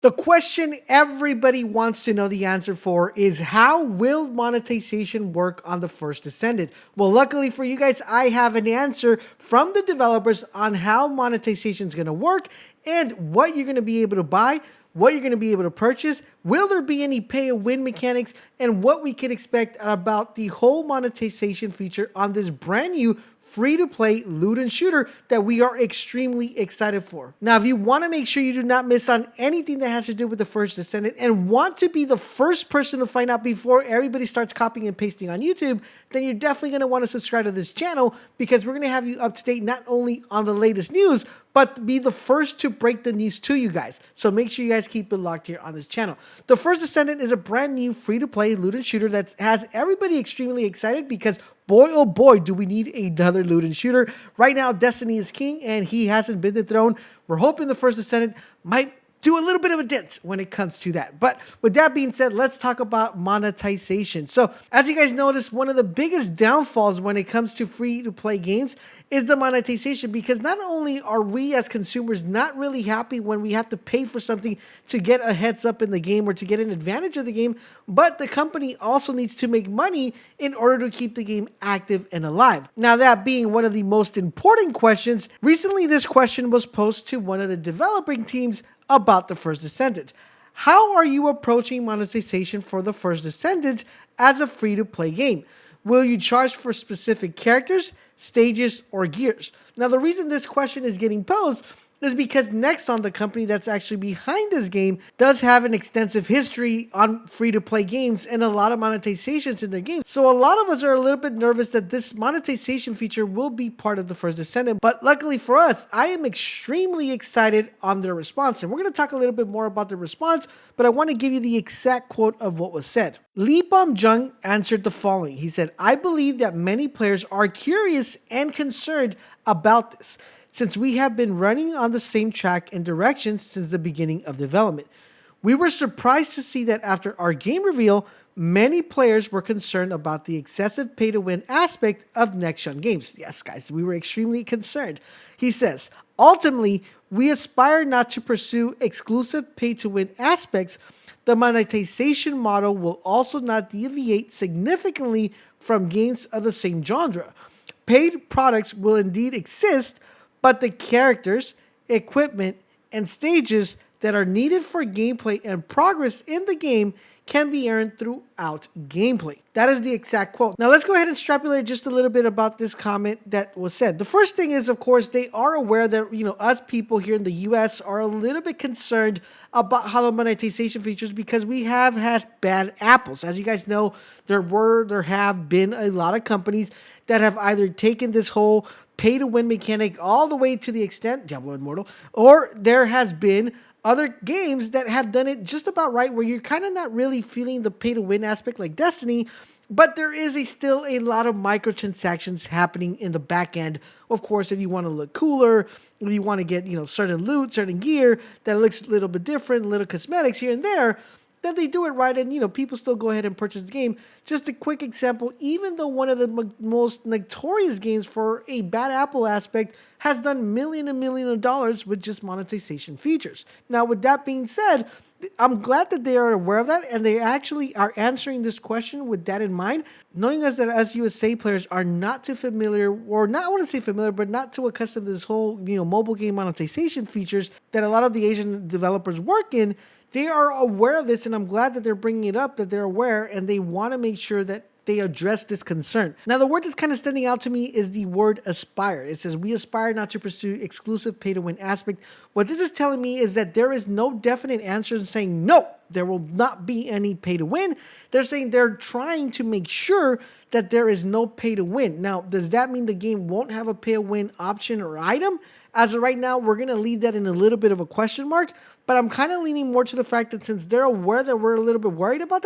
The question everybody wants to know the answer for is, how will monetization work on the First Descendant? Well, luckily for you guys, I have an answer from the developers on how monetization is going to work and what you're going to be able to buy, what you're going to be able to purchase, will there be any pay-to-win mechanics, and what we can expect about the whole monetization feature on this brand new free-to-play loot and shooter that we are extremely excited for. Now, if you want to make sure you do not miss on anything that has to do with the First Descendant and want to be the first person to find out before everybody starts copying and pasting on YouTube, then you're definitely going to want to subscribe to this channel, because we're going to have you up to date not only on the latest news, but be the first to break the news to you guys. So make sure you guys keep it locked here on this channel. The First Descendant is a brand new free-to-play loot and shooter that has everybody extremely excited, because boy, oh boy, do we need another loot and shooter. Right now, Destiny is king, and he hasn't been dethroned. We're hoping the First Descendant might do a little bit of a dent when it comes to that. But with that being said, let's talk about monetization. So as you guys notice, one of the biggest downfalls when it comes to free-to-play games is the monetization, because not only are we as consumers not really happy when we have to pay for something to get a heads up in the game or to get an advantage of the game, but the company also needs to make money in order to keep the game active and alive. Now, that being one of the most important questions, recently this question was posed to one of the developing teams about the First Descendant. How are you approaching monetization for the First Descendant as a free-to-play game? Will you charge for specific characters, stages, or gears? Now, the reason this question is getting posed is because Nexon, the company that's actually behind this game, does have an extensive history on free-to-play games and a lot of monetizations in their games. So a lot of us are a little bit nervous that this monetization feature will be part of the First Descendant. But luckily for us, I am extremely excited on their response. And we're going to talk a little bit more about the response, but I want to give you the exact quote of what was said. Lee Bom Jung answered the following. He said, "I believe that many players are curious and concerned about this, since we have been running on the same track and direction since the beginning of development. We were surprised to see that after our game reveal, many players were concerned about the excessive pay-to-win aspect of next-gen games." Yes, guys, we were extremely concerned. He says, "Ultimately, we aspire not to pursue exclusive pay-to-win aspects. The monetization model will also not deviate significantly from games of the same genre. Paid products will indeed exist, but the characters, equipment, and stages that are needed for gameplay and progress in the game can be earned throughout gameplay." That is the exact quote. Now let's go ahead and extrapolate just a little bit about this comment that was said. The first thing is, of course, they are aware that, us people here in the US are a little bit concerned about how the monetization features, because we have had bad apples. As you guys know, there have been a lot of companies that have either taken this whole pay-to-win mechanic all the way to the extent, Diablo Immortal, or there has been other games that have done it just about right, where you're kind of not really feeling the pay-to-win aspect like Destiny, but there is still a lot of microtransactions happening in the back end. Of course, if you want to look cooler, if you want to get certain loot, certain gear that looks a little bit different, little cosmetics here and there, then they do it right, and people still go ahead and purchase the game. Just a quick example, even though one of the most notorious games for a bad apple aspect has done millions and millions of dollars with just monetization features. Now, with that being said, I'm glad that they are aware of that, and they actually are answering this question with that in mind, knowing us that as USA players are not too familiar, or not, I want to say familiar, but not too accustomed to this whole mobile game monetization features that a lot of the Asian developers work in. They are aware of this, and I'm glad that they're bringing it up, that they're aware, and they want to make sure that they address this concern. Now, the word that's kind of standing out to me is the word aspire. It says, "We aspire not to pursue exclusive pay-to-win aspect." What this is telling me is that there is no definite answer saying, no, there will not be any pay-to-win. They're saying they're trying to make sure that there is no pay-to-win. Now, does that mean the game won't have a pay-to-win option or item? As of right now, we're going to leave that in a little bit of a question mark, but I'm kind of leaning more to the fact that since they're aware that we're a little bit worried about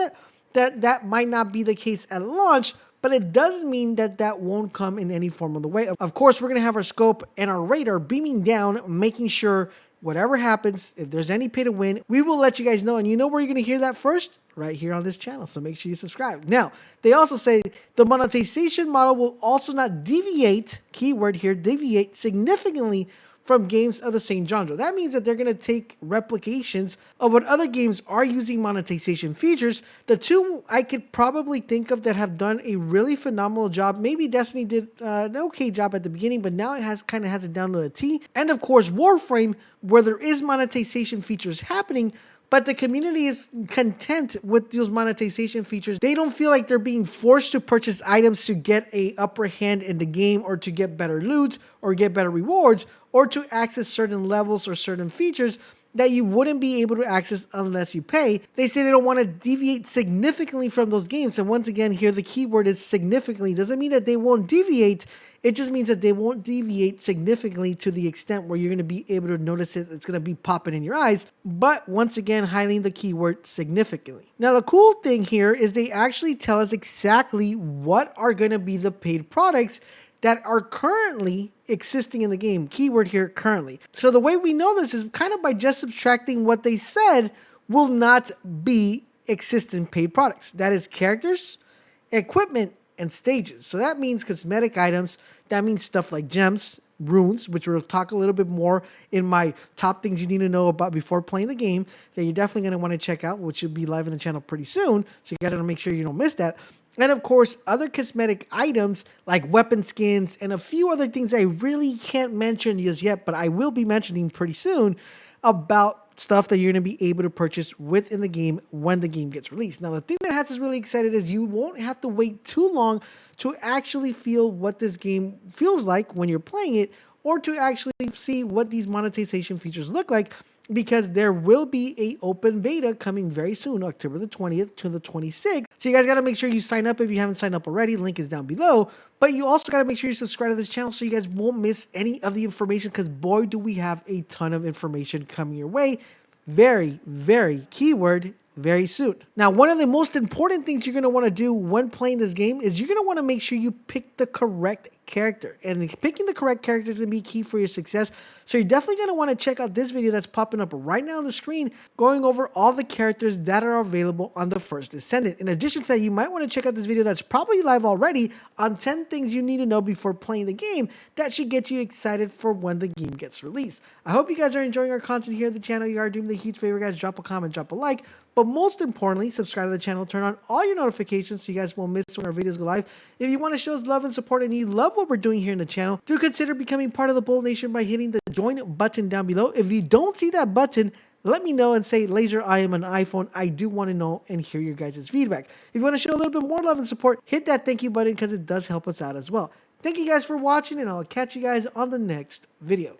that might not be the case at launch, but it doesn't mean that that won't come in any form of the way. Of course, we're going to have our scope and our radar beaming down, making sure whatever happens, if there's any pay to win, we will let you guys know. And you know where you're going to hear that first? Right here on this channel. So make sure you subscribe. Now, they also say the monetization model will also not deviate, keyword here, deviate significantly from games of the same genre. That means that they're going to take replications of what other games are using monetization features. The two I could probably think of that have done a really phenomenal job, maybe Destiny did an okay job at the beginning, but now it has it down to a T. And of course, Warframe, where there is monetization features happening, but the community is content with those monetization features. They don't feel like they're being forced to purchase items to get a upper hand in the game, or to get better loot, or get better rewards, or to access certain levels or certain features that you wouldn't be able to access unless you pay. They say they don't want to deviate significantly from those games. And once again, here the keyword is significantly. Doesn't mean that they won't deviate. It just means that they won't deviate significantly to the extent where you're going to be able to notice it. It's going to be popping in your eyes. But once again, highlighting the keyword significantly. Now, the cool thing here is they actually tell us exactly what are going to be the paid products that are currently existing in the game. Keyword here, currently. So the way we know this is kind of by just subtracting what they said will not be existing paid products. That is characters, equipment, and stages. So that means cosmetic items. That means stuff like gems, runes, which we'll talk a little bit more in my top things you need to know about before playing the game that you're definitely going to want to check out, which will be live in the channel pretty soon. So you guys got to make sure you don't miss that. And of course, other cosmetic items like weapon skins and a few other things I really can't mention just yet, but I will be mentioning pretty soon about stuff that you're going to be able to purchase within the game when the game gets released. Now, the thing that has us really excited is you won't have to wait too long to actually feel what this game feels like when you're playing it, or to actually see what these monetization features look like, because there will be a open beta coming very soon, October the 20th to the 26th. So you guys got to make sure you sign up if you haven't signed up already. Link is down below. But you also got to make sure you subscribe to this channel so you guys won't miss any of the information, because boy, do we have a ton of information coming your way. Very, very keyword very soon. Now, one of the most important things you're going to want to do when playing this game is you're going to want to make sure you pick the correct character. And picking the correct character is going to be key for your success. So you're definitely going to want to check out this video that's popping up right now on the screen, going over all the characters that are available on the First Descendant. In addition to that, you might want to check out this video that's probably live already on 10 things you need to know before playing the game that should get you excited for when the game gets released. I hope you guys are enjoying our content here at the channel. You are doing me a huge favor, guys. Drop a comment, drop a like. But most importantly, subscribe to the channel, turn on all your notifications so you guys won't miss when our videos go live. If you want to show us love and support and you love what we're doing here in the channel, do consider becoming part of the Bolt Nation by hitting the join button down below. If you don't see that button, let me know and say, Laser, I am an iPhone. I do want to know and hear your guys' feedback. If you want to show a little bit more love and support, hit that thank you button because it does help us out as well. Thank you guys for watching, and I'll catch you guys on the next video.